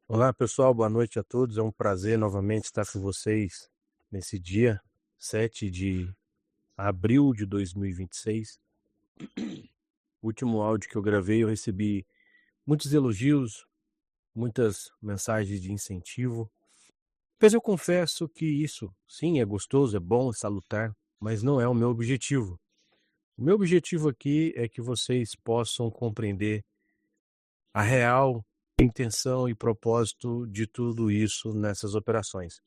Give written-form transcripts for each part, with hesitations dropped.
Olá, pessoal, boa noite a todos. É um prazer novamente estar com vocês nesse dia 7 de abril de 2026. O último áudio que eu gravei, eu recebi muitos elogios, muitas mensagens de incentivo. Mas eu confesso que isso, sim, é gostoso, é bom, é salutar, mas não é o meu objetivo. O meu objetivo aqui é que vocês possam compreender a real intenção e propósito de tudo isso nessas operações.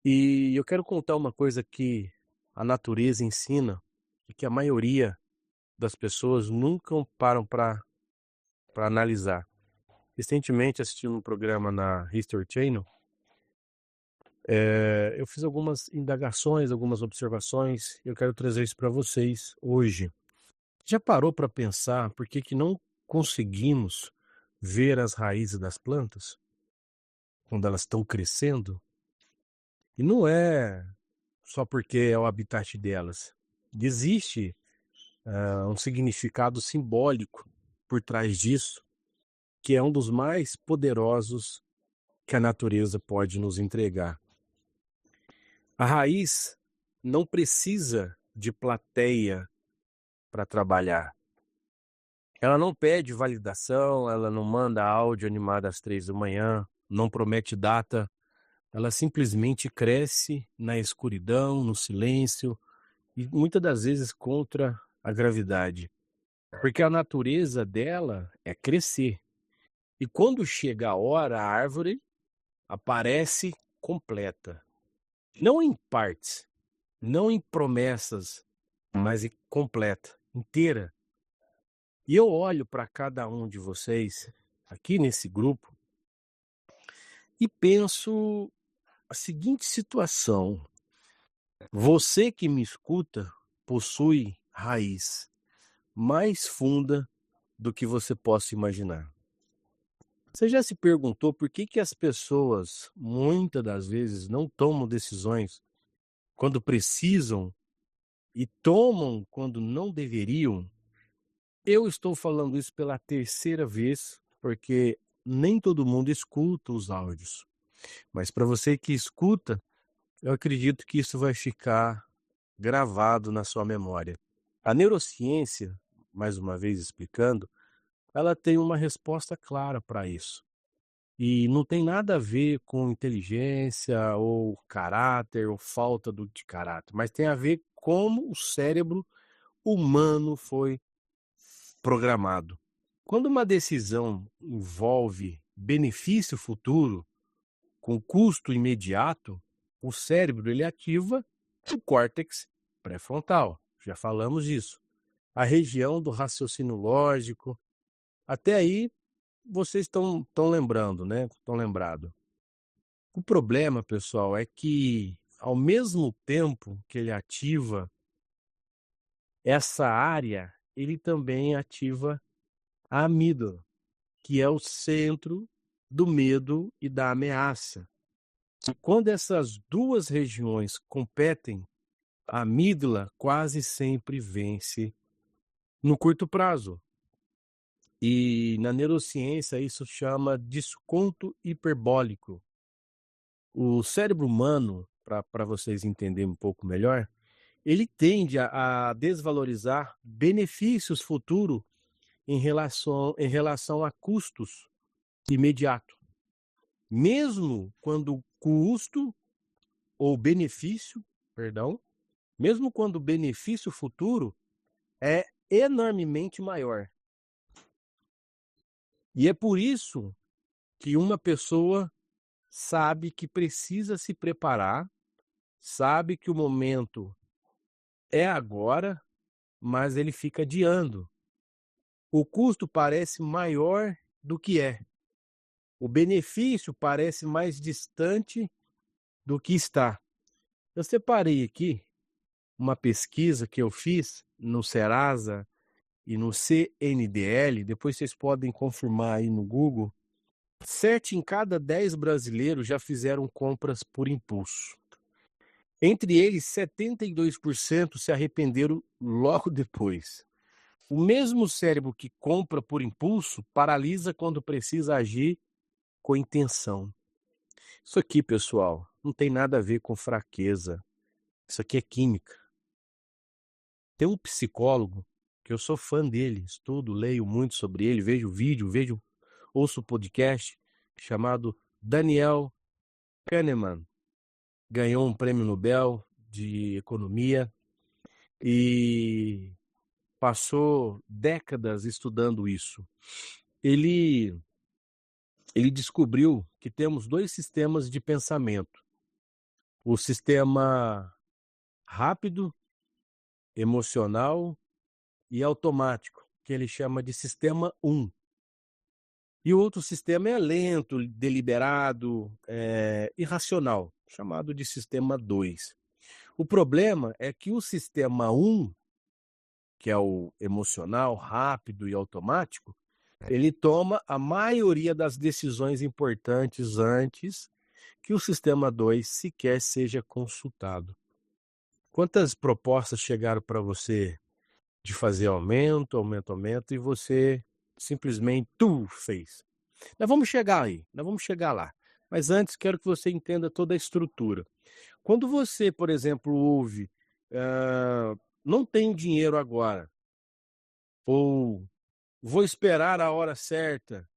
E eu quero contar uma coisa que a natureza ensina e que a maioria das pessoas nunca param para analisar. Recentemente, assistindo um programa na History Channel, eu fiz algumas indagações, algumas observações, e eu quero trazer isso para vocês hoje. Já parou para pensar por que não conseguimos ver as raízes das plantas quando elas estão crescendo? E não é só porque é o habitat delas. Existe um significado simbólico por trás disso, que é um dos mais poderosos que a natureza pode nos entregar. A raiz não precisa de plateia para trabalhar. Ela não pede validação, ela não manda áudio animado às 3 da manhã, não promete data, ela simplesmente cresce na escuridão, no silêncio e muitas das vezes contra a gravidade. Porque a natureza dela é crescer. E quando chega a hora, a árvore aparece completa. Não em partes, não em promessas, mas completa, inteira. E eu olho para cada um de vocês aqui nesse grupo e penso a seguinte situação: você que me escuta possui raiz mais funda do que você possa imaginar. Você já se perguntou por que as pessoas, muitas das vezes, não tomam decisões quando precisam e tomam quando não deveriam? Eu estou falando isso pela terceira vez, porque nem todo mundo escuta os áudios. Mas para você que escuta, eu acredito que isso vai ficar gravado na sua memória. A neurociência, mais uma vez explicando, ela tem uma resposta clara para isso. E não tem nada a ver com inteligência ou caráter ou falta de caráter, mas tem a ver como o cérebro humano foi programado. Quando uma decisão envolve benefício futuro com custo imediato, o cérebro ele ativa o córtex pré-frontal. Já falamos disso. A região do raciocínio lógico. Até aí vocês estão lembrando, né? Estão lembrado. O problema, pessoal, é que ao mesmo tempo que ele ativa essa área, ele também ativa a amígdala, que é o centro do medo e da ameaça. E quando essas duas regiões competem, a amígdala quase sempre vence no curto prazo. E na neurociência isso chama desconto hiperbólico. O cérebro humano, para vocês entenderem um pouco melhor, ele tende a desvalorizar benefícios futuros em relação a custos imediato. Mesmo quando o custo ou benefício, perdão, mesmo quando o benefício futuro é enormemente maior. E é por isso que uma pessoa sabe que precisa se preparar, sabe que o momento é agora, mas ele fica adiando. O custo parece maior do que é. O benefício parece mais distante do que está. Eu separei aqui uma pesquisa que eu fiz no Serasa e no CNDL, depois vocês podem confirmar aí no Google. 7 em cada 10 brasileiros já fizeram compras por impulso. Entre eles, 72% se arrependeram logo depois. O mesmo cérebro que compra por impulso paralisa quando precisa agir com intenção. Isso aqui, pessoal, não tem nada a ver com fraqueza. Isso aqui é química. Tem um psicólogo que eu sou fã dele, estudo, leio muito sobre ele, vejo vídeo, ouço podcast, chamado Daniel Kahneman. Ganhou um prêmio Nobel de economia e passou décadas estudando isso. Ele descobriu que temos 2 sistemas de pensamento. O sistema rápido, emocional e automático, que ele chama de sistema 1. E o outro sistema é lento, deliberado, irracional, chamado de sistema 2. O problema é que o sistema 1, que é o emocional, rápido e automático, ele toma a maioria das decisões importantes antes que o sistema 2 sequer seja consultado. Quantas propostas chegaram para você de fazer aumento, e você simplesmente fez? Nós vamos chegar aí, nós vamos chegar lá. Mas antes quero que você entenda toda a estrutura. Quando você, por exemplo, ouve, não tenho dinheiro agora, ou vou esperar a hora certa,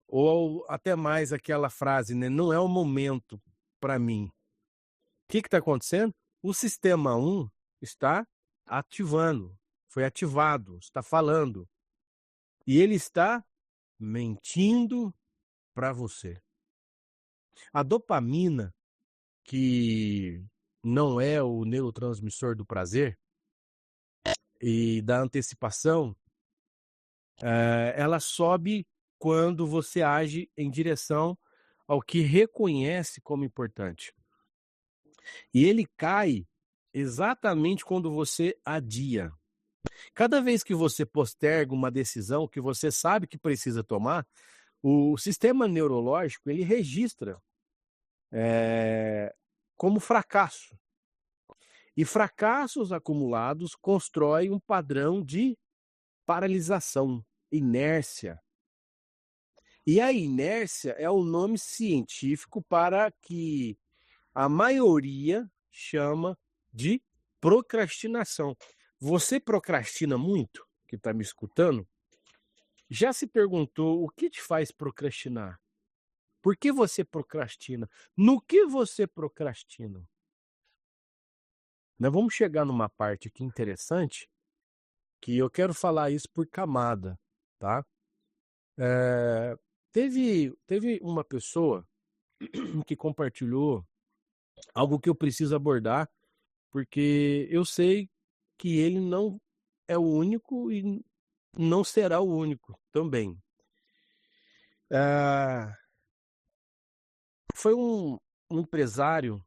ou até mais aquela frase, né? Não é o momento para mim. O que está acontecendo? O sistema 1 está ativando, foi ativado, está falando. E ele está mentindo para você. A dopamina, que não é o neurotransmissor do prazer e da antecipação, ela sobe quando você age em direção ao que reconhece como importante. E ele cai exatamente quando você adia. Cada vez que você posterga uma decisão que você sabe que precisa tomar, o sistema neurológico ele registra como fracasso. E fracassos acumulados constroem um padrão de paralisação, inércia. E a inércia é o nome científico para que a maioria chama de procrastinação. Você procrastina muito, que está me escutando? Já se perguntou o que te faz procrastinar? Por que você procrastina? No que você procrastina? Nós vamos chegar numa parte aqui interessante, que eu quero falar isso por camada, tá? Teve uma pessoa que compartilhou algo que eu preciso abordar, porque eu sei que ele não é o único e não será o único também. Foi um empresário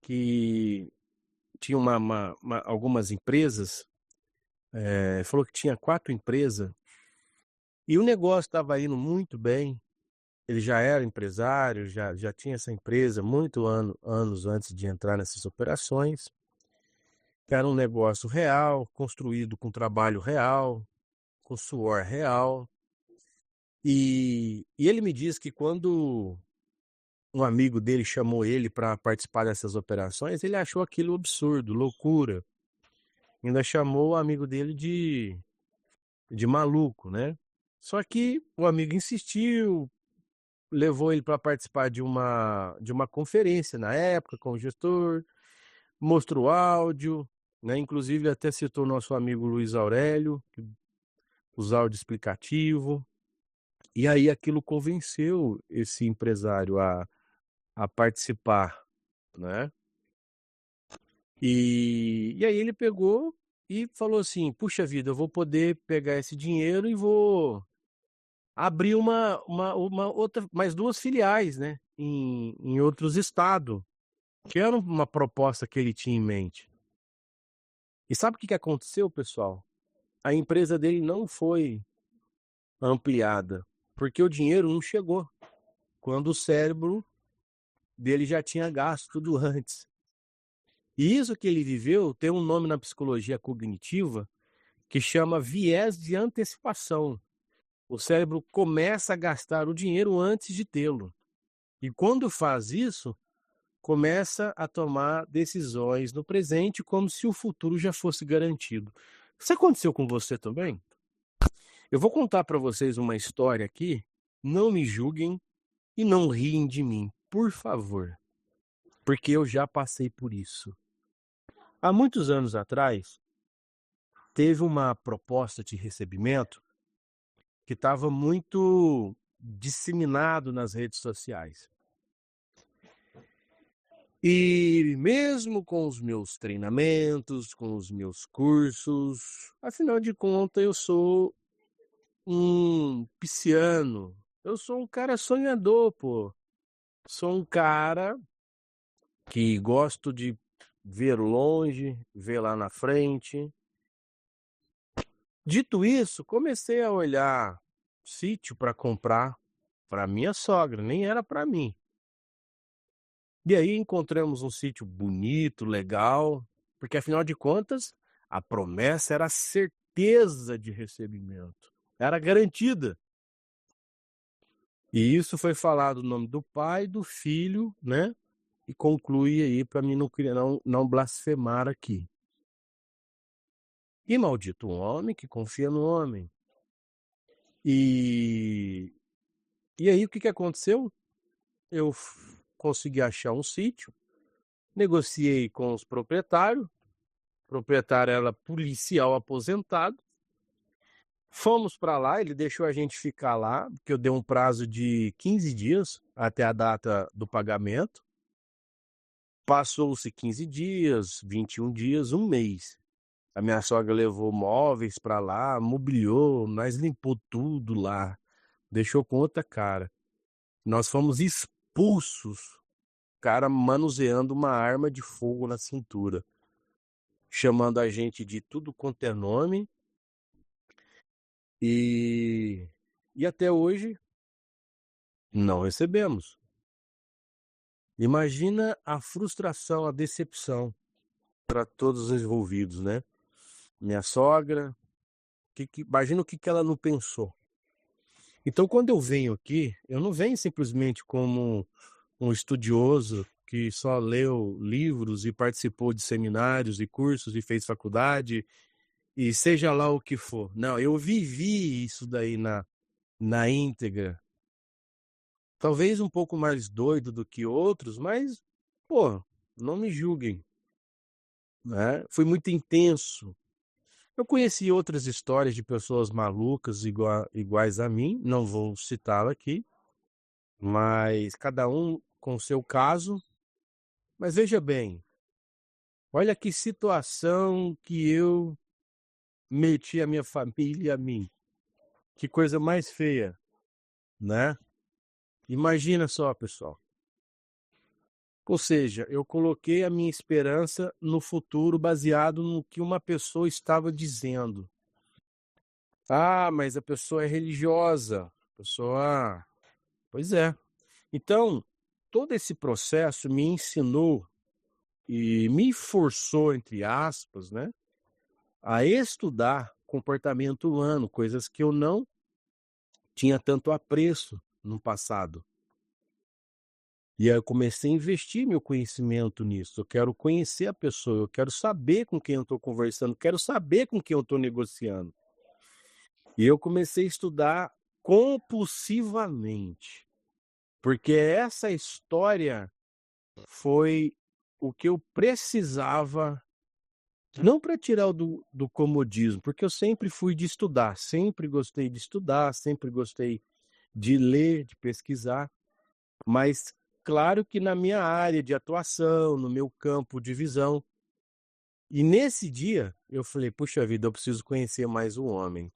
que tinha algumas empresas, falou que tinha 4 empresas, e o negócio estava indo muito bem. Ele já era empresário, já tinha essa empresa anos antes de entrar nessas operações. Era um negócio real, construído com trabalho real, com suor real. E ele me diz que quando um amigo dele chamou ele para participar dessas operações, ele achou aquilo absurdo, loucura. Ainda chamou o amigo dele de maluco, né? Só que o amigo insistiu, levou ele para participar de uma conferência na época com o gestor, mostrou áudio, né? Inclusive até citou nosso amigo Luiz Aurélio, os áudios explicativos. E aí aquilo convenceu esse empresário a participar, né? E aí ele pegou e falou assim: puxa vida, eu vou poder pegar esse dinheiro e vou abrir uma outra, mais 2 filiais, né? Em outros estados, que era uma proposta que ele tinha em mente. E sabe o que aconteceu, pessoal? A empresa dele não foi ampliada, porque o dinheiro não chegou, quando o cérebro dele já tinha gasto tudo antes. E isso que ele viveu tem um nome na psicologia cognitiva que chama viés de antecipação. O cérebro começa a gastar o dinheiro antes de tê-lo. E quando faz isso, começa a tomar decisões no presente como se o futuro já fosse garantido. Isso aconteceu com você também? Eu vou contar para vocês uma história aqui, não me julguem e não riem de mim, por favor, porque eu já passei por isso. Há muitos anos atrás, teve uma proposta de recebimento que estava muito disseminado nas redes sociais. E mesmo com os meus treinamentos, com os meus cursos, afinal de contas eu sou um pisciano, eu sou um cara sonhador, pô. Sou um cara que gosto de ver longe, ver lá na frente. Dito isso, comecei a olhar sítio para comprar para minha sogra, nem era para mim. E aí encontramos um sítio bonito, legal, porque afinal de contas, a promessa era a certeza de recebimento, era garantida. E isso foi falado o nome do pai, do filho, né? E conclui aí para mim não blasfemar aqui. E maldito um homem que confia no homem. E, e aí o que aconteceu? Eu consegui achar um sítio, negociei com os proprietários, o proprietário era policial aposentado, fomos para lá, ele deixou a gente ficar lá, porque eu dei um prazo de 15 dias até a data do pagamento. Passou-se 15 dias, 21 dias, um mês. A minha sogra levou móveis para lá, mobiliou, nós limpou tudo lá, deixou com outra cara. Nós fomos expulsos, o cara manuseando uma arma de fogo na cintura, chamando a gente de tudo quanto é nome. E até hoje não recebemos. Imagina a frustração, a decepção para todos os envolvidos, né? Minha sogra, imagina o que ela não pensou. Então, quando eu venho aqui, eu não venho simplesmente como um estudioso que só leu livros e participou de seminários e cursos e fez faculdade e seja lá o que for. Não, eu vivi isso daí na íntegra. Talvez um pouco mais doido do que outros, mas, pô, não me julguem, né? Foi muito intenso. Eu conheci outras histórias de pessoas malucas iguais a mim, não vou citá-la aqui, mas cada um com seu caso. Mas veja bem, olha que situação que eu meti a minha família e a mim. Que coisa mais feia, né? Imagina só, pessoal. Ou seja, eu coloquei a minha esperança no futuro baseado no que uma pessoa estava dizendo. Ah, mas a pessoa é religiosa. A pessoa. Pois é. Então, todo esse processo me ensinou e me forçou, entre aspas, né, a estudar comportamento humano, coisas que eu não tinha tanto apreço no passado. E aí eu comecei a investir meu conhecimento nisso. Eu quero conhecer a pessoa, eu quero saber com quem eu estou conversando, quero saber com quem eu estou negociando. E eu comecei a estudar compulsivamente, porque essa história foi o que eu precisava, não para tirar do comodismo, porque eu sempre fui de estudar, sempre gostei de estudar, sempre gostei de ler, de pesquisar, mas claro que na minha área de atuação, no meu campo de visão. E nesse dia eu falei, puxa vida, eu preciso conhecer mais o homem.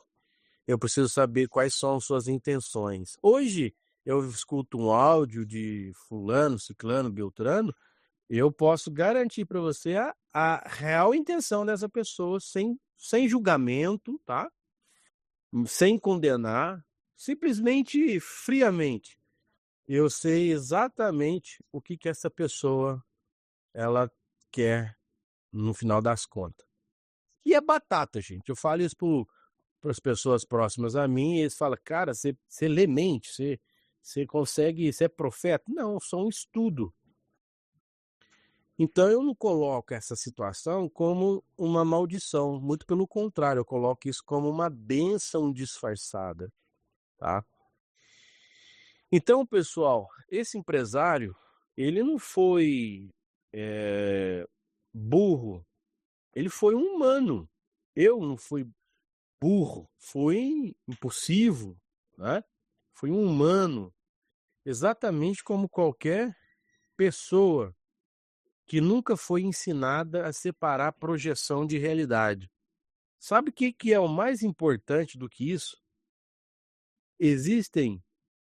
Eu preciso saber quais são suas intenções. Hoje eu escuto um áudio de fulano, ciclano, beltrano, eu posso garantir para você a real intenção dessa pessoa sem julgamento, tá? Sem condenar, simplesmente friamente. Eu sei exatamente o que essa pessoa ela quer no final das contas. E é batata, gente. Eu falo isso para as pessoas próximas a mim, e eles falam: "Cara, você lê mente, você consegue, você é profeta?". Não, só um estudo. Então eu não coloco essa situação como uma maldição, muito pelo contrário, eu coloco isso como uma bênção disfarçada, tá. Então, pessoal, esse empresário, ele não foi, eh, burro, ele foi um humano. Eu não fui burro, fui impulsivo, né, fui um humano, exatamente como qualquer pessoa que nunca foi ensinada a separar projeção de realidade. Sabe o que que é o mais importante do que isso? Existem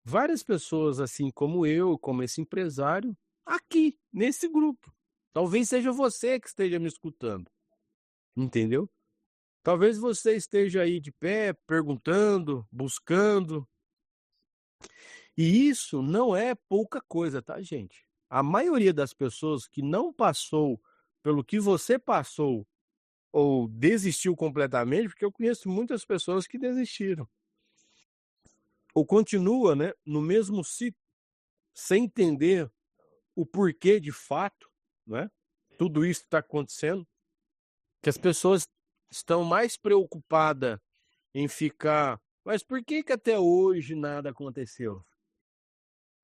várias pessoas, assim como eu, como esse empresário, aqui, nesse grupo. Talvez seja você que esteja me escutando, entendeu? Talvez você esteja aí de pé, perguntando, buscando, e isso não é pouca coisa, tá, gente? A maioria das pessoas que não passou pelo que você passou ou desistiu completamente, porque eu conheço muitas pessoas que desistiram, ou continua, né, no mesmo ciclo, sem entender o porquê de fato, né, tudo isso está acontecendo, que as pessoas estão mais preocupadas em ficar: "Mas por que que até hoje nada aconteceu?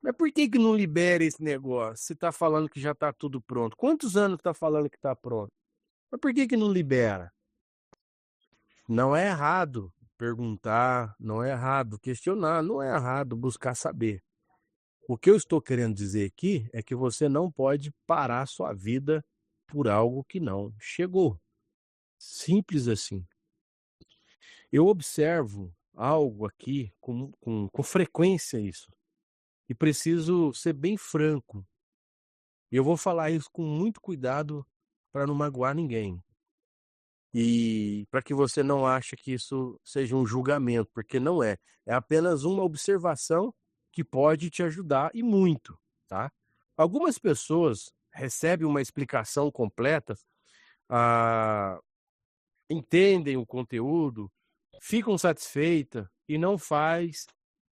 Mas por que que não libera esse negócio, se tá falando que já tá tudo pronto? Quantos anos tá falando que tá pronto? Mas por que que não libera?". Não é errado perguntar, não é errado questionar, não é errado buscar saber. O que eu estou querendo dizer aqui é que você não pode parar sua vida por algo que não chegou. Simples assim. Eu observo algo aqui com frequência isso, e preciso ser bem franco. E eu vou falar isso com muito cuidado para não magoar ninguém. E para que você não ache que isso seja um julgamento, porque não é. É apenas uma observação que pode te ajudar e muito, tá? Algumas pessoas recebem uma explicação completa, ah, entendem o conteúdo, ficam satisfeitas e não faz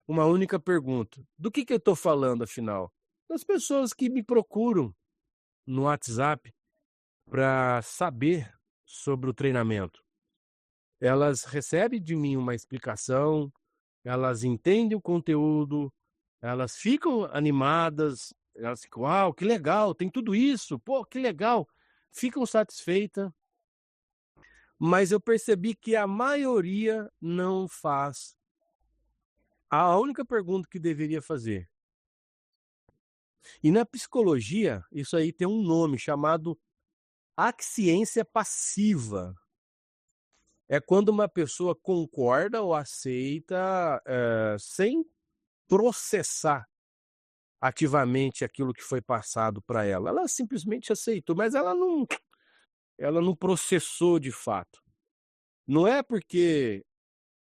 uma única pergunta. Do que eu estou falando, afinal? Das pessoas que me procuram no WhatsApp para saber sobre o treinamento. Elas recebem de mim uma explicação, elas entendem o conteúdo, elas ficam animadas, elas ficam: "Uau, que legal, tem tudo isso, pô, que legal". Ficam satisfeitas, mas eu percebi que a maioria não faz a única pergunta que deveria fazer. E na psicologia, isso aí tem um nome chamado axiência passiva. É quando uma pessoa concorda ou aceita, sem processar ativamente aquilo que foi passado para ela. Ela simplesmente aceitou, mas ela não processou de fato. Não é porque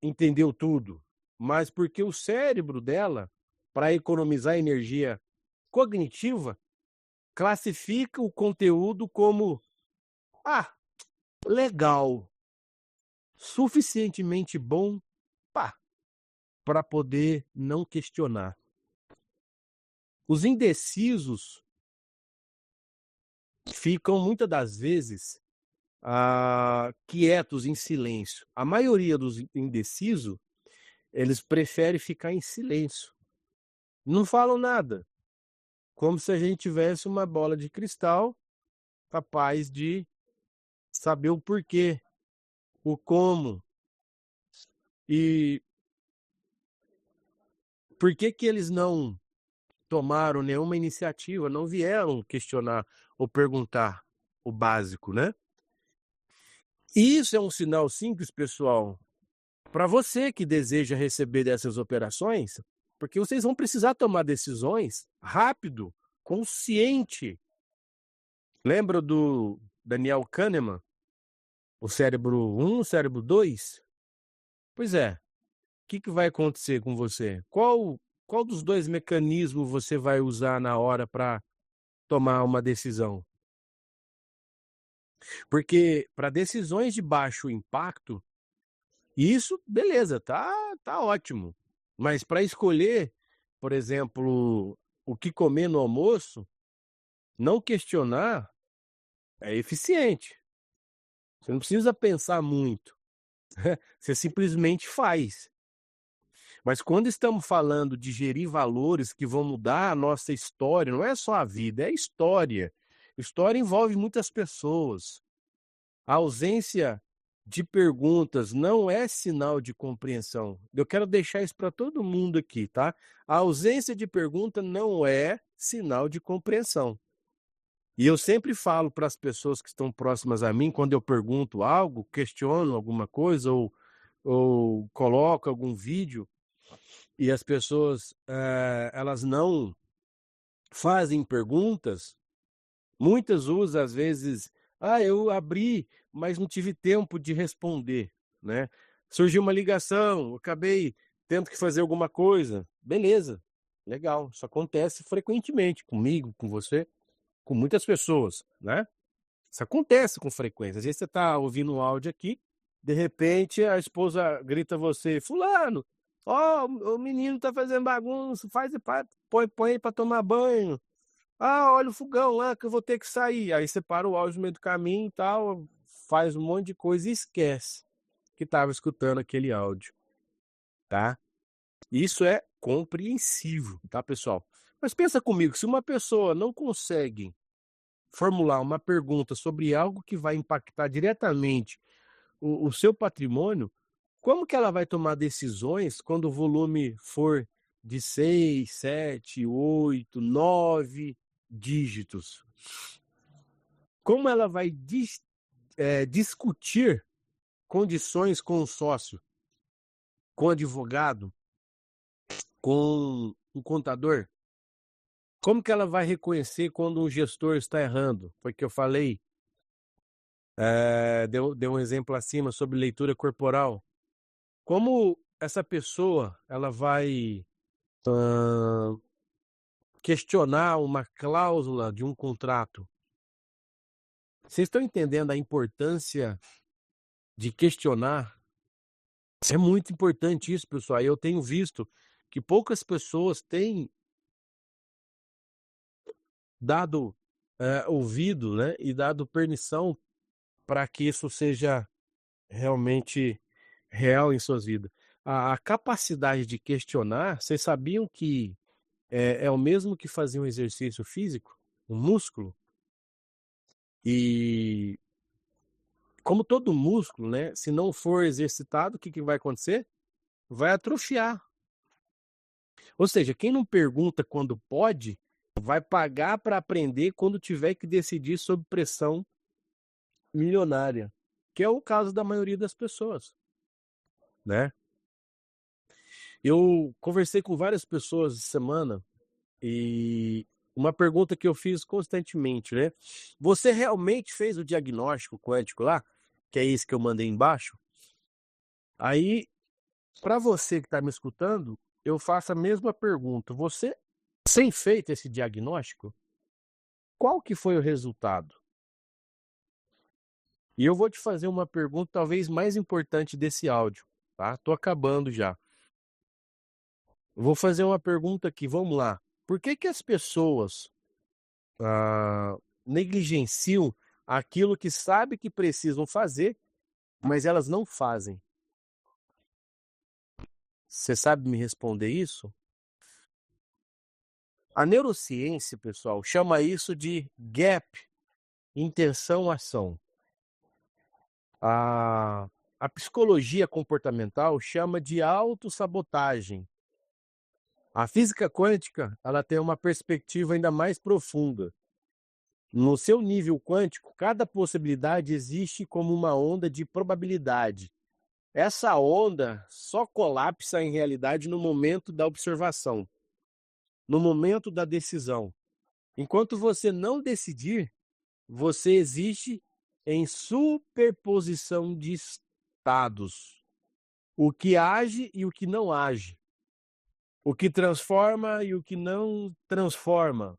entendeu tudo, mas porque o cérebro dela, para economizar energia cognitiva, classifica o conteúdo como: "Ah, legal, suficientemente bom, pá", para poder não questionar. Os indecisos ficam muitas das vezes, quietos em silêncio. A maioria dos indecisos, eles preferem ficar em silêncio. Não falam nada, como se a gente tivesse uma bola de cristal capaz de saber o porquê, o como e por que que eles não tomaram nenhuma iniciativa, não vieram questionar ou perguntar o básico, né. E isso é um sinal simples, pessoal, para você que deseja receber dessas operações, porque vocês vão precisar tomar decisões rápido, consciente. Lembra do Daniel Kahneman? O cérebro um, o cérebro 2? Pois é, o que que vai acontecer com você? Qual dos 2 mecanismos você vai usar na hora para tomar uma decisão? Porque para decisões de baixo impacto, Isso, beleza, tá ótimo. Mas para escolher, por exemplo, o que comer no almoço, não questionar é eficiente. Você não precisa pensar muito, você simplesmente faz. Mas quando estamos falando de gerir valores que vão mudar a nossa história, não é só a vida, é a história. História envolve muitas pessoas. A ausência de perguntas não é sinal de compreensão. Eu quero deixar isso para todo mundo aqui, tá? A ausência de pergunta não é sinal de compreensão. E eu sempre falo para as pessoas que estão próximas a mim, quando eu pergunto algo, questiono alguma coisa ou coloco algum vídeo e as pessoas elas não fazem perguntas, muitas usam às vezes: "Ah, eu abri, mas não tive tempo de responder", né. "Surgiu uma ligação, eu acabei tendo que fazer alguma coisa". Beleza, legal, isso acontece frequentemente comigo, com você, com muitas pessoas, né. Isso acontece com frequência. Às vezes você está ouvindo um áudio aqui, de repente a esposa grita a você: "Fulano, ó, o menino tá fazendo bagunça, faz põe ele pra tomar banho. Ah, olha o fogão lá que eu vou ter que sair". Aí você para o áudio no meio do caminho e tal, faz um monte de coisa e esquece que estava escutando aquele áudio, tá. Isso é compreensível, tá, pessoal. Mas pensa comigo, se uma pessoa não consegue formular uma pergunta sobre algo que vai impactar diretamente o seu patrimônio, como que ela vai tomar decisões quando o volume for de 6, 7, 8, 9 dígitos? Como ela vai discutir condições com o sócio, com o advogado, com o contador? Como que ela vai reconhecer quando um gestor está errando? Foi que eu falei, deu um exemplo acima sobre leitura corporal. Como essa pessoa ela vai, hã, questionar uma cláusula de um contrato? Vocês estão entendendo a importância de questionar? É muito importante isso, pessoal. E eu tenho visto que poucas pessoas têm dado, ouvido, né, e dado permissão para que isso seja realmente real em suas vidas. A capacidade de questionar, vocês sabiam que é o mesmo que fazer um exercício físico, um músculo? E como todo músculo, né, se não for exercitado, o que que vai acontecer? Vai atrofiar. Ou seja, quem não pergunta quando pode, vai pagar para aprender quando tiver que decidir sob pressão milionária, que é o caso da maioria das pessoas, né. Eu conversei com várias pessoas essa semana e uma pergunta que eu fiz constantemente, né: "Você realmente fez o diagnóstico quântico lá?", que é esse que eu mandei embaixo. Aí, para você que está me escutando, eu faço a mesma pergunta: você tem feito esse diagnóstico? Qual que foi o resultado? E eu vou te fazer uma pergunta talvez mais importante desse áudio, tá? Tô acabando já. Eu vou fazer uma pergunta aqui, vamos lá. Por que que as pessoas, ah, negligenciam aquilo que sabe que precisam fazer, mas elas não fazem? Você sabe me responder isso? A neurociência, pessoal, chama isso de gap, intenção-ação. A a psicologia comportamental chama de autossabotagem. A física quântica, ela tem uma perspectiva ainda mais profunda. No seu nível quântico, cada possibilidade existe como uma onda de probabilidade. Essa onda só colapsa em realidade no momento da observação, no momento da decisão. Enquanto você não decidir, você existe em superposição de estados. O que age e o que não age. O que transforma e o que não transforma.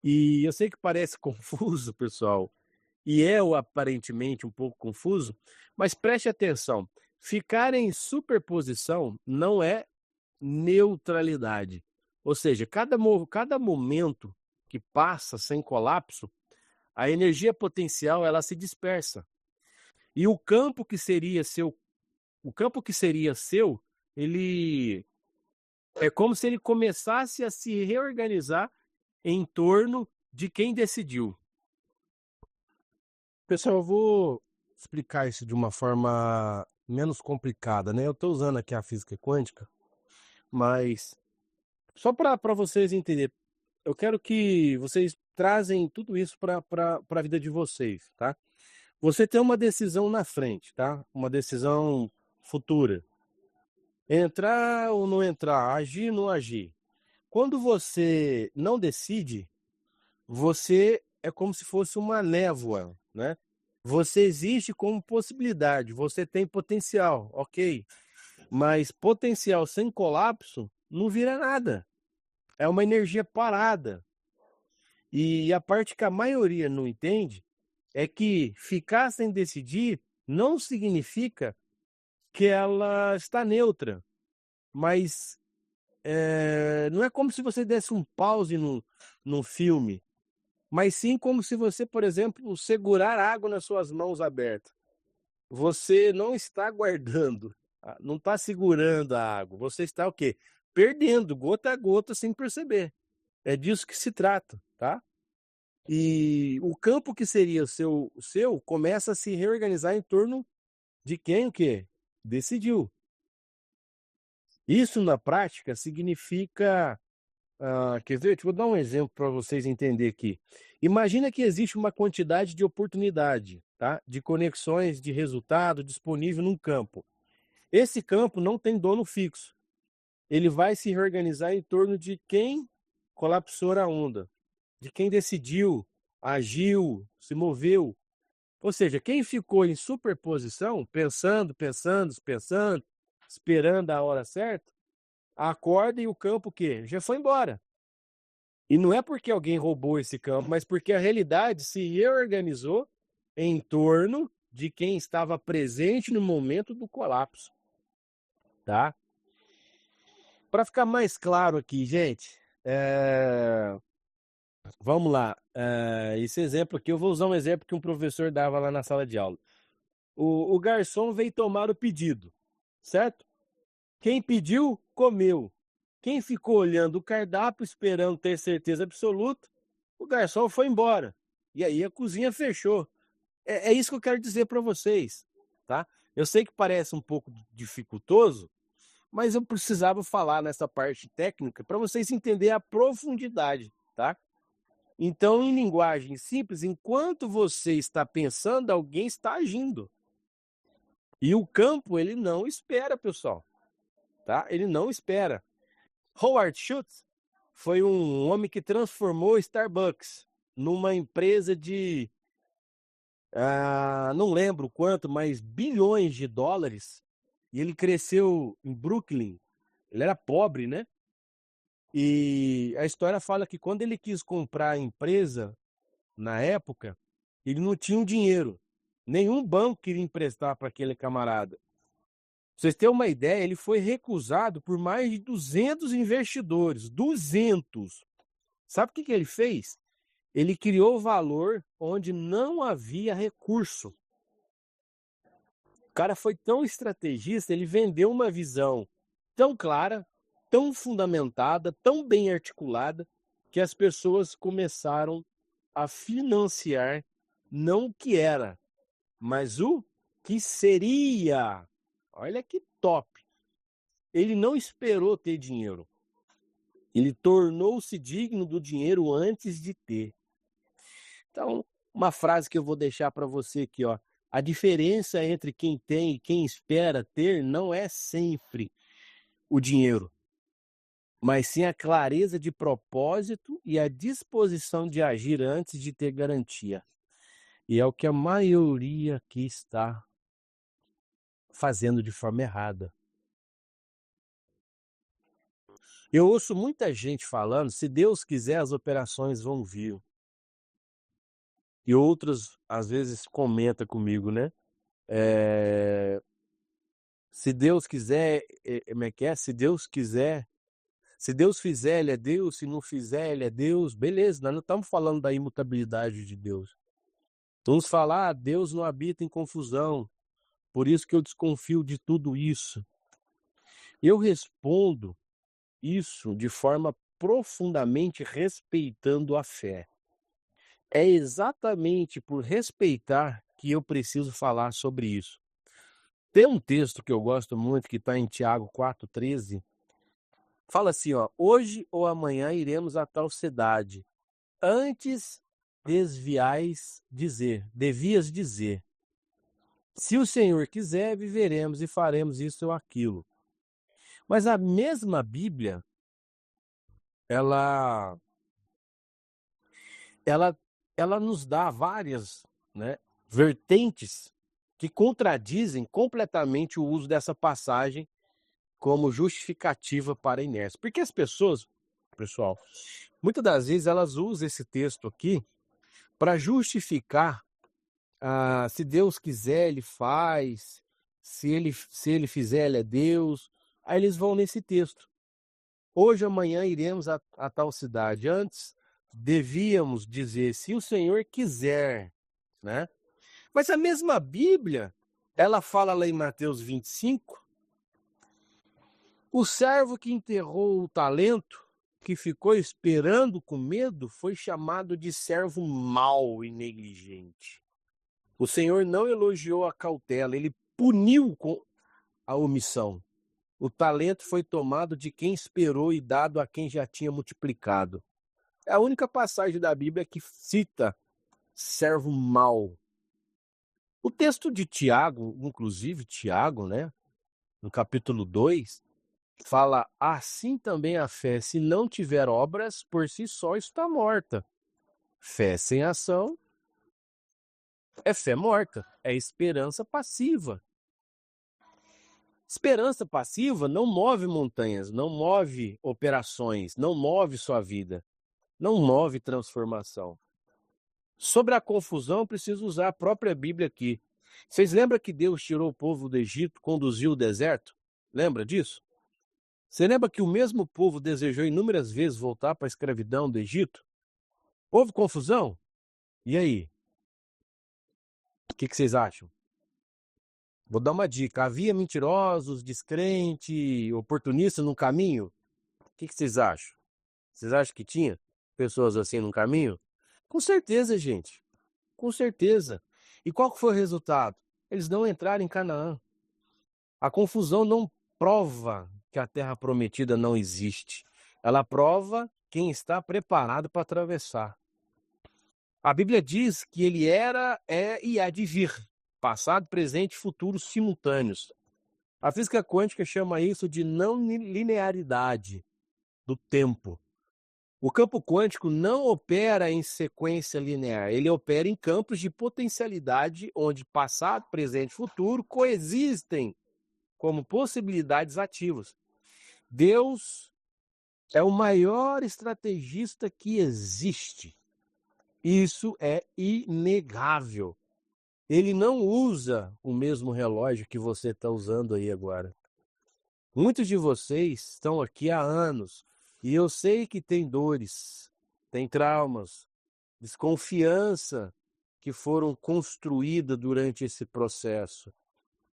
E eu sei que parece confuso, pessoal, e aparentemente um pouco confuso, mas preste atenção, ficar em superposição não é neutralidade. Ou seja, cada momento que passa sem colapso, a energia potencial ela se dispersa. E o campo que seria seu, ele é como se ele começasse a se reorganizar em torno de quem decidiu. Pessoal, eu vou explicar isso de uma forma menos complicada, né? Eu estou usando aqui a física quântica, mas só para vocês entenderem, eu quero que vocês trazem tudo isso para a vida de vocês, tá? Você tem uma decisão na frente, tá? Uma decisão futura. Entrar ou não entrar, agir ou não agir. Quando você não decide, você é como se fosse uma névoa, né? Você existe como possibilidade, você tem potencial, ok. Mas potencial sem colapso não vira nada. É uma energia parada. E a parte que a maioria não entende é que ficar sem decidir não significa que ela está neutra, mas não é como se você desse um pause no filme, mas sim como se você, por exemplo, segurar água nas suas mãos abertas. Você não está guardando, não está segurando a água, você está o quê? Perdendo gota a gota sem perceber. É disso que se trata, tá? E o campo que seria o seu começa a se reorganizar em torno de quem o quê? Decidiu. Isso na prática significa, quer ver? Vou dar um exemplo para vocês entenderem aqui. Imagina que existe uma quantidade de oportunidade, tá? De conexões de resultado disponível num campo. Esse campo não tem dono fixo. Ele vai se reorganizar em torno de quem colapsou a onda, de quem decidiu, agiu, se moveu. Ou seja, quem ficou em superposição, pensando, pensando, pensando, esperando a hora certa, acorda e o campo o quê? Já foi embora. E não é porque alguém roubou esse campo, mas porque a realidade se reorganizou em torno de quem estava presente no momento do colapso, tá? Para ficar mais claro aqui, gente, vamos lá. Esse exemplo aqui, eu vou usar um exemplo que um professor dava lá na sala de aula. O garçom veio tomar o pedido, certo? Quem pediu, comeu. Quem ficou olhando o cardápio, esperando ter certeza absoluta, o garçom foi embora. E aí a cozinha fechou. É isso que eu quero dizer para vocês, tá? Eu sei que parece um pouco dificultoso, mas eu precisava falar nessa parte técnica para vocês entenderem a profundidade, tá? Então, em linguagem simples, enquanto você está pensando, alguém está agindo. E o campo, ele não espera, pessoal, tá? Ele não espera. Howard Schultz foi um homem que transformou Starbucks numa empresa de, não lembro quanto, mas bilhões de dólares. E ele cresceu em Brooklyn. Ele era pobre, né? E a história fala que quando ele quis comprar a empresa, na época, ele não tinha um dinheiro. Nenhum banco queria emprestar para aquele camarada. Pra vocês terem uma ideia, ele foi recusado por mais de 200 investidores. 200! Sabe o que ele fez? Ele criou valor onde não havia recurso. O cara foi tão estrategista, ele vendeu uma visão tão clara, tão fundamentada, tão bem articulada, que as pessoas começaram a financiar não o que era, mas o que seria. Olha que top! Ele não esperou ter dinheiro. Ele tornou-se digno do dinheiro antes de ter. Então, uma frase que eu vou deixar para você aqui, ó. A diferença entre quem tem e quem espera ter não é sempre o dinheiro, mas sim a clareza de propósito e a disposição de agir antes de ter garantia. E é o que a maioria aqui está fazendo de forma errada. Eu ouço muita gente falando, se Deus quiser, as operações vão vir. e outras às vezes comenta comigo, né? Eh, Se Deus quiser, como é que é? Se Deus quiser, se Deus fizer, ele é Deus, se não fizer, ele é Deus. Beleza, nós não estamos falando da imutabilidade de Deus. Vamos falar, Deus não habita em confusão. Por isso que eu desconfio de tudo isso. Eu respondo isso de forma profundamente respeitando a fé. É exatamente por respeitar que eu preciso falar sobre isso. Tem um texto que eu gosto muito que está em Tiago 4,13. Fala assim, ó: hoje ou amanhã iremos a tal cidade. Antes devias dizer, se o Senhor quiser, viveremos e faremos isso ou aquilo. Mas a mesma Bíblia, ela, ela, ela nos dá várias, né, vertentes que contradizem completamente o uso dessa passagem como justificativa para a inércia. Porque as pessoas, pessoal, muitas das vezes elas usam esse texto aqui para justificar, se Deus quiser, ele faz, se ele fizer, ele é Deus. Aí eles vão nesse texto. Hoje, amanhã iremos a tal cidade. Antes, devíamos dizer, se o Senhor quiser, né? Mas a mesma Bíblia, ela fala lá em Mateus 25, o servo que enterrou o talento, que ficou esperando com medo, foi chamado de servo mau e negligente. O Senhor não elogiou a cautela, ele puniu com a omissão. O talento foi tomado de quem esperou e dado a quem já tinha multiplicado. É a única passagem da Bíblia que cita servo mau. O texto de Tiago, inclusive Tiago, né, no capítulo 2, fala: assim também a fé, se não tiver obras, por si só está morta. Fé sem ação é fé morta, é esperança passiva. Esperança passiva não move montanhas, não move operações, não move sua vida, não move transformação. Sobre a confusão, preciso usar a própria Bíblia aqui. Vocês lembram que Deus tirou o povo do Egito, conduziu o deserto? Lembra disso? Você lembra que o mesmo povo desejou inúmeras vezes voltar para a escravidão do Egito? Houve confusão? E aí? O que vocês acham? Vou dar uma dica. Havia mentirosos, descrentes, oportunistas no caminho? O que vocês acham? Vocês acham que tinha pessoas assim no caminho? Com certeza, gente. Com certeza. E qual que foi o resultado? Eles não entraram em Canaã. A confusão não prova que a terra prometida não existe. Ela prova quem está preparado para atravessar. A Bíblia diz que ele era, é e há de vir. Passado, presente e futuro simultâneos. A física quântica chama isso de não linearidade do tempo. O campo quântico não opera em sequência linear, ele opera em campos de potencialidade onde passado, presente e futuro coexistem como possibilidades ativas. Deus é o maior estrategista que existe. Isso é inegável. Ele não usa o mesmo relógio que você está usando aí agora. Muitos de vocês estão aqui há anos e eu sei que tem dores, tem traumas, desconfiança que foram construídas durante esse processo.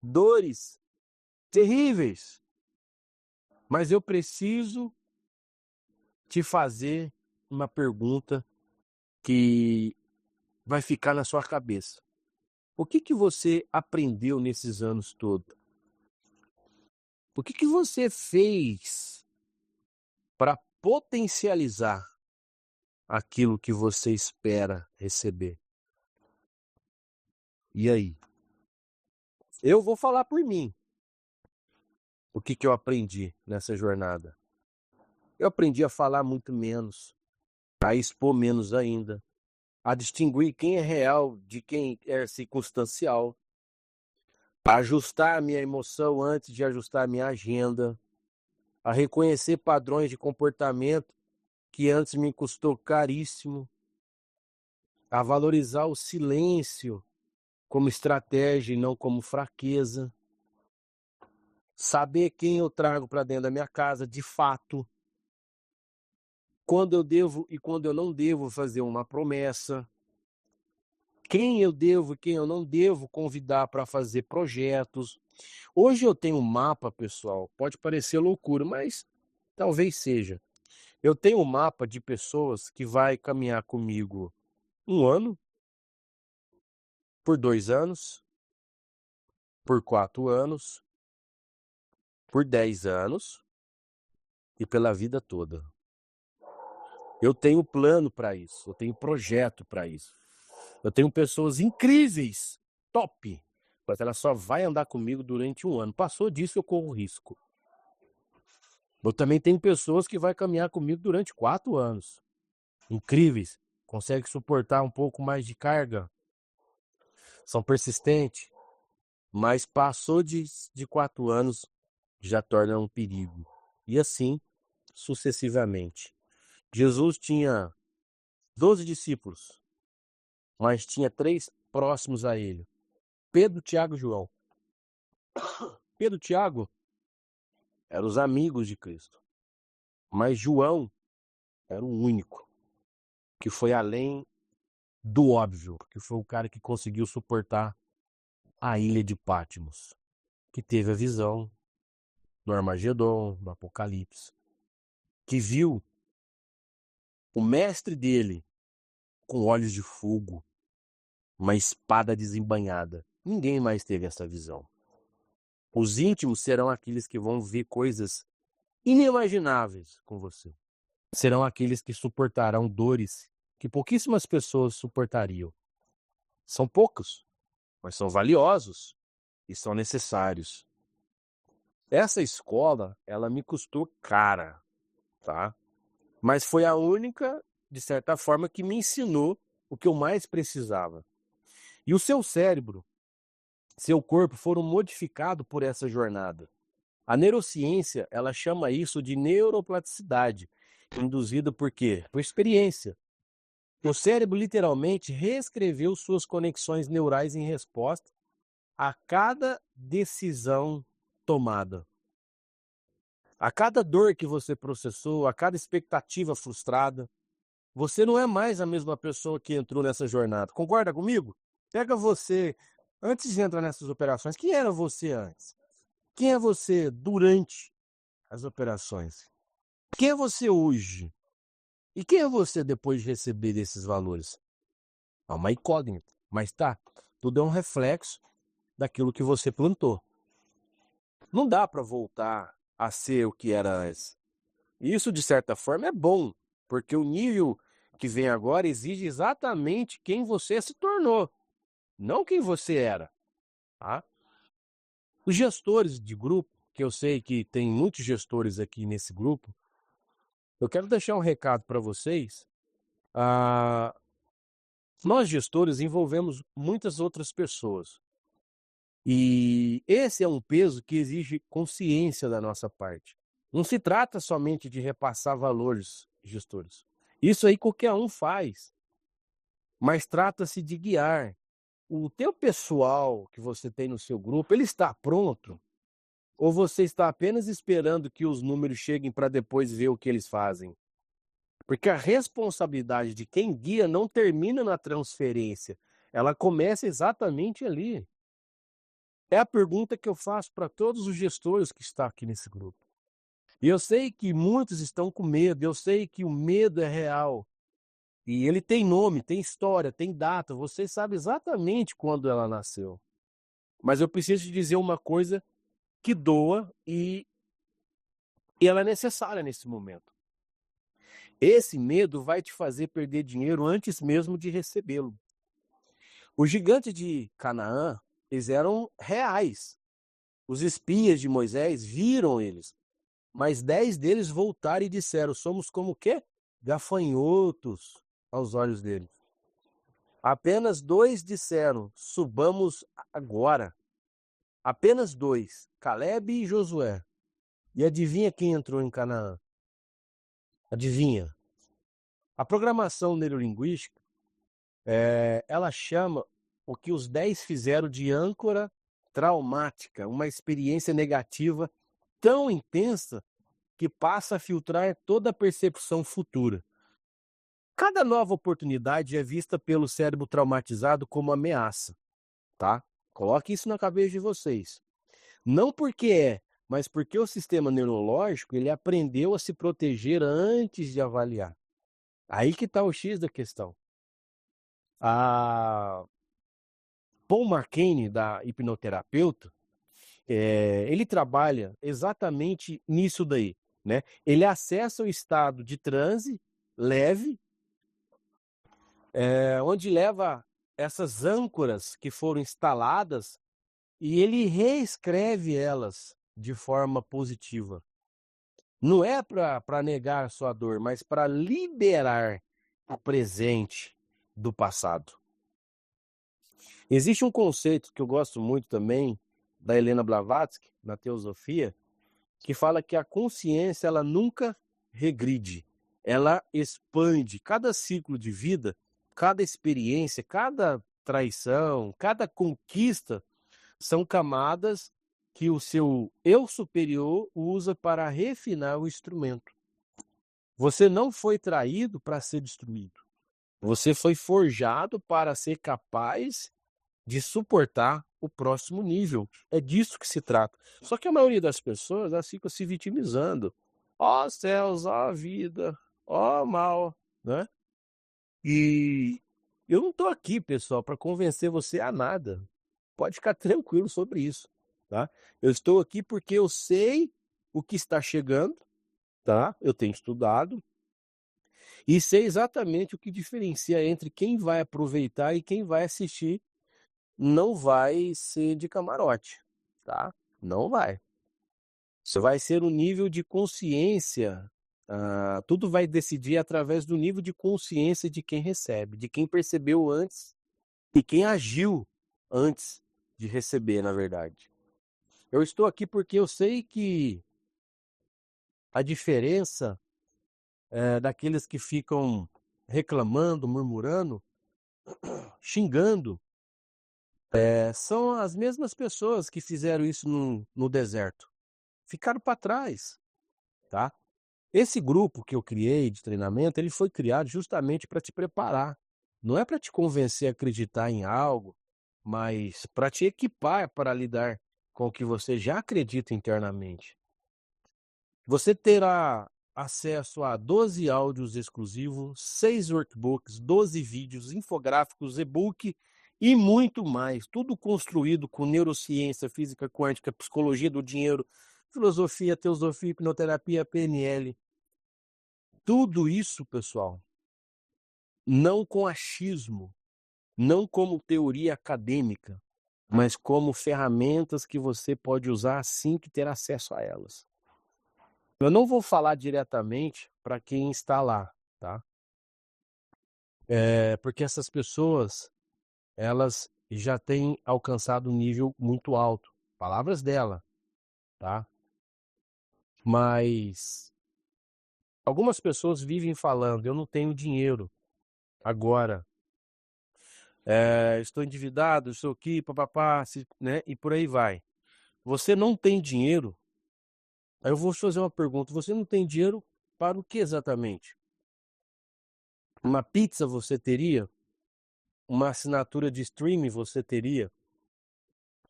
Dores terríveis. Mas eu preciso te fazer uma pergunta que vai ficar na sua cabeça. O que você aprendeu nesses anos todos? O que você fez para potencializar aquilo que você espera receber? E aí? Eu vou falar por mim. O que eu aprendi nessa jornada? Eu aprendi a falar muito menos, a expor menos ainda, a distinguir quem é real de quem é circunstancial, a ajustar a minha emoção antes de ajustar a minha agenda, a reconhecer padrões de comportamento que antes me custou caríssimo, a valorizar o silêncio como estratégia e não como fraqueza, saber quem eu trago para dentro da minha casa de fato, quando eu devo e quando eu não devo fazer uma promessa, quem eu devo e quem eu não devo convidar para fazer projetos. Hoje eu tenho um mapa, pessoal, pode parecer loucura, mas talvez seja. Eu tenho um mapa de pessoas que vai caminhar comigo 1 ano, por 2 anos, por 4 anos, por 10 anos e pela vida toda. Eu tenho plano para isso, eu tenho projeto para isso. Eu tenho pessoas incríveis, top, mas ela só vai andar comigo durante 1 ano. Passou disso, eu corro risco. Eu também tenho pessoas que vai caminhar comigo durante 4 anos. Incríveis, conseguem suportar um pouco mais de carga, são persistentes, mas passou de 4 anos, já torna um perigo. E assim, sucessivamente. Jesus tinha 12 discípulos, mas tinha 3 próximos a ele: Pedro, Tiago e João. Pedro e Tiago eram os amigos de Cristo, mas João era o único que foi além do óbvio, que foi o cara que conseguiu suportar a ilha de Patmos, que teve a visão no Armagedon, no Apocalipse, que viu o mestre dele com olhos de fogo, uma espada desembainhada. Ninguém mais teve essa visão. Os íntimos serão aqueles que vão ver coisas inimagináveis com você. Serão aqueles que suportarão dores que pouquíssimas pessoas suportariam. São poucos, mas são valiosos e são necessários. Essa escola, ela me custou cara, tá? Mas foi a única, de certa forma, que me ensinou o que eu mais precisava. E o seu cérebro, seu corpo foram modificados por essa jornada. A neurociência, ela chama isso de neuroplasticidade, induzida por quê? Por experiência. O cérebro literalmente reescreveu suas conexões neurais em resposta a cada decisão tomada. A cada dor que você processou, a cada expectativa frustrada, você não é mais a mesma pessoa que entrou nessa jornada. Concorda comigo? Pega você, antes de entrar nessas operações, quem era você antes? Quem é você durante as operações? Quem é você hoje? E quem é você depois de receber esses valores? É uma incógnita, mas tá, tudo é um reflexo daquilo que você plantou. Não dá para voltar a ser o que era antes. Isso, de certa forma, é bom, porque o nível que vem agora exige exatamente quem você se tornou, não quem você era, tá? Os gestores de grupo, que eu sei que tem muitos gestores aqui nesse grupo, eu quero deixar um recado para vocês. Ah, nós, gestores, envolvemos muitas outras pessoas. E esse é um peso que exige consciência da nossa parte. Não se trata somente de repassar valores, gestores. Isso aí qualquer um faz. Mas trata-se de guiar. O teu pessoal que você tem no seu grupo, ele está pronto? Ou você está apenas esperando que os números cheguem para depois ver o que eles fazem? Porque a responsabilidade de quem guia não termina na transferência. Ela começa exatamente ali. É a pergunta que eu faço para todos os gestores que estão aqui nesse grupo. E eu sei que muitos estão com medo, eu sei que o medo é real. E ele tem nome, tem história, tem data, você sabe exatamente quando ela nasceu. Mas eu preciso te dizer uma coisa que doa e ela é necessária nesse momento. Esse medo vai te fazer perder dinheiro antes mesmo de recebê-lo. Os gigantes de Canaã, eles eram reais. Os espias de Moisés viram eles, mas 10 deles voltaram e disseram: somos como o quê? Gafanhotos aos olhos deles. Apenas 2 disseram: subamos agora. Apenas 2, Calebe e Josué. E adivinha quem entrou em Canaã? Adivinha? A programação neurolinguística Ela chama o que os 10 fizeram de âncora traumática, uma experiência negativa tão intensa que passa a filtrar toda a percepção futura. Cada nova oportunidade é vista pelo cérebro traumatizado como ameaça, tá? Coloque isso na cabeça de vocês. Não porque mas porque o sistema neurológico ele aprendeu a se proteger antes de avaliar. Aí que está o X da questão. A Paul McCain, da hipnoterapeuta, ele trabalha exatamente nisso daí, né? Ele acessa o estado de transe leve, onde leva essas âncoras que foram instaladas e ele reescreve elas de forma positiva. Não é para negar a sua dor, mas para liberar o presente do passado. Existe um conceito que eu gosto muito também, da Helena Blavatsky, na Teosofia, que fala que a consciência ela nunca regride, ela expande. Cada ciclo de vida, cada experiência, cada traição, cada conquista são camadas que o seu eu superior usa para refinar o instrumento. Você não foi traído para ser destruído. Você foi forjado para ser capaz de suportar o próximo nível. É disso que se trata. Só que a maioria das pessoas elas ficam se vitimizando. Ó céus, ó vida, ó mal, né? E eu não estou aqui, pessoal, para convencer você a nada. Pode ficar tranquilo sobre isso, tá? Eu estou aqui porque eu sei o que está chegando, tá? Eu tenho estudado e sei exatamente o que diferencia entre quem vai aproveitar e quem vai assistir. Não vai ser de camarote, tá? Não vai. Você vai ser um nível de consciência. Tudo vai decidir através do nível de consciência de quem recebe, de quem percebeu antes e quem agiu antes de receber, na verdade. Eu estou aqui porque eu sei que a diferença daqueles que ficam reclamando, murmurando, xingando, são as mesmas pessoas que fizeram isso no deserto. Ficaram para trás, tá? Esse grupo que eu criei de treinamento, ele foi criado justamente para te preparar. Não é para te convencer a acreditar em algo, mas para te equipar para lidar com o que você já acredita internamente. Você terá acesso a 12 áudios exclusivos, 6 workbooks, 12 vídeos, infográficos, e-book e muito mais. Tudo construído com neurociência, física quântica, psicologia do dinheiro, filosofia, teosofia, hipnoterapia, PNL. Tudo isso, pessoal, não com achismo, não como teoria acadêmica, mas como ferramentas que você pode usar assim que ter acesso a elas. Eu não vou falar diretamente para quem está lá, tá? Porque essas pessoas, elas já têm alcançado um nível muito alto. Palavras dela, tá? Mas algumas pessoas vivem falando, eu não tenho dinheiro agora, estou endividado, estou aqui, papapá, né? E por aí vai. Você não tem dinheiro? Aí eu vou te fazer uma pergunta, você não tem dinheiro para o que exatamente? Uma pizza você teria? Uma assinatura de streaming você teria?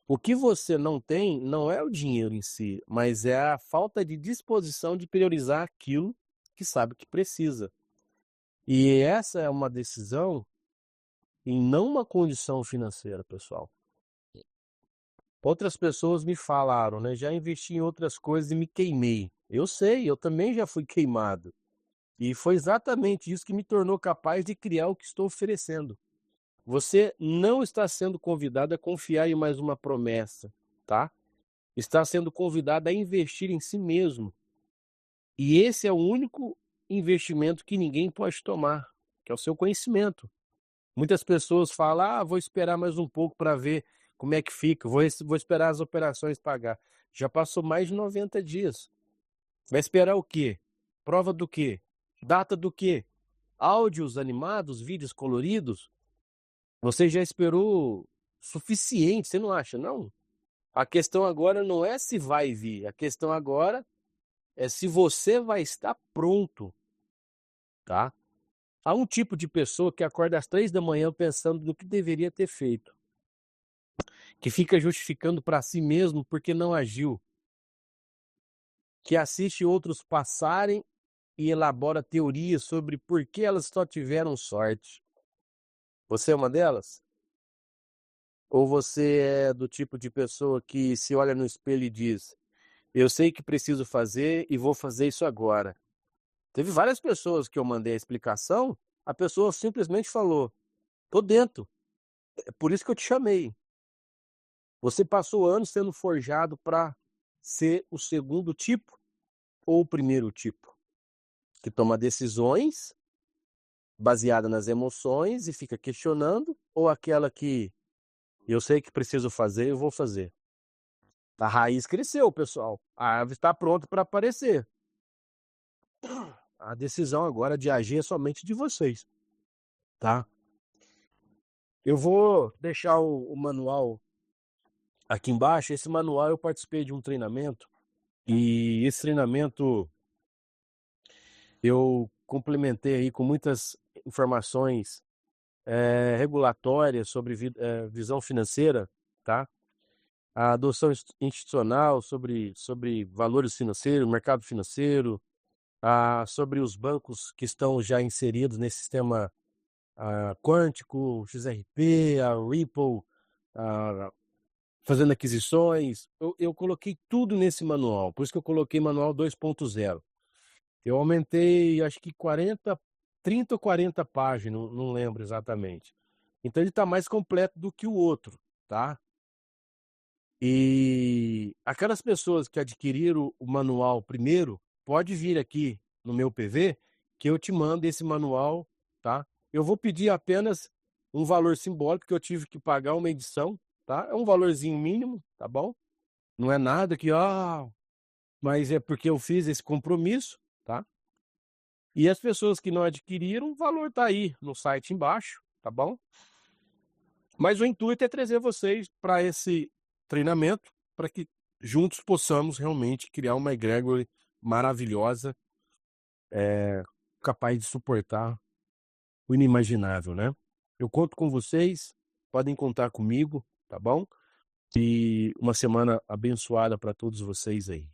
O que você não tem não é o dinheiro em si, mas é a falta de disposição de priorizar aquilo que sabe que precisa. E essa é uma decisão e não uma condição financeira, pessoal. Outras pessoas me falaram, né? Já investi em outras coisas e me queimei. Eu sei, eu também já fui queimado. E foi exatamente isso que me tornou capaz de criar o que estou oferecendo. Você não está sendo convidado a confiar em mais uma promessa, tá? Está sendo convidado a investir em si mesmo. E esse é o único investimento que ninguém pode tomar, que é o seu conhecimento. Muitas pessoas falam, vou esperar mais um pouco para ver como é que fica, vou esperar as operações pagar. Já passou mais de 90 dias. Vai esperar o quê? Prova do quê? Data do quê? Áudios animados, vídeos coloridos? Você já esperou suficiente, você não acha, não? A questão agora não é se vai vir, a questão agora é se você vai estar pronto, tá? Há um tipo de pessoa que acorda às 3 da manhã pensando no que deveria ter feito, que fica justificando para si mesmo porque não agiu, que assiste outros passarem e elabora teorias sobre por que elas só tiveram sorte. Você é uma delas? Ou você é do tipo de pessoa que se olha no espelho e diz: eu sei que preciso fazer e vou fazer isso agora? Teve várias pessoas que eu mandei a explicação, a pessoa simplesmente falou: tô dentro, é por isso que eu te chamei. Você passou anos sendo forjado para ser o segundo tipo ou o primeiro tipo, que toma decisões baseada nas emoções e fica questionando, ou aquela que eu sei que preciso fazer, eu vou fazer. A raiz cresceu, pessoal. A árvore está pronta para aparecer. A decisão agora de agir é somente de vocês, tá? Eu vou deixar o manual aqui embaixo. Esse manual eu participei de um treinamento e esse treinamento eu complementei aí com muitas informações regulatórias sobre visão financeira, tá? A adoção institucional sobre valores financeiros, mercado financeiro, sobre os bancos que estão já inseridos nesse sistema quântico, XRP, a Ripple, a fazendo aquisições. Eu coloquei tudo nesse manual, por isso que eu coloquei manual 2.0. Eu aumentei, acho que 30 ou 40 páginas, não lembro exatamente. Então ele está mais completo do que o outro, tá? E aquelas pessoas que adquiriram o manual primeiro, pode vir aqui no meu PV, que eu te mando esse manual, tá? Eu vou pedir apenas um valor simbólico que eu tive que pagar uma edição, tá? É um valorzinho mínimo, tá bom? Não é nada que, mas é porque eu fiz esse compromisso, tá? E as pessoas que não adquiriram, o valor tá aí no site embaixo, tá bom? Mas o intuito é trazer vocês para esse treinamento, para que juntos possamos realmente criar uma egrégora maravilhosa, capaz de suportar o inimaginável, né? Eu conto com vocês, podem contar comigo, tá bom? E uma semana abençoada para todos vocês aí.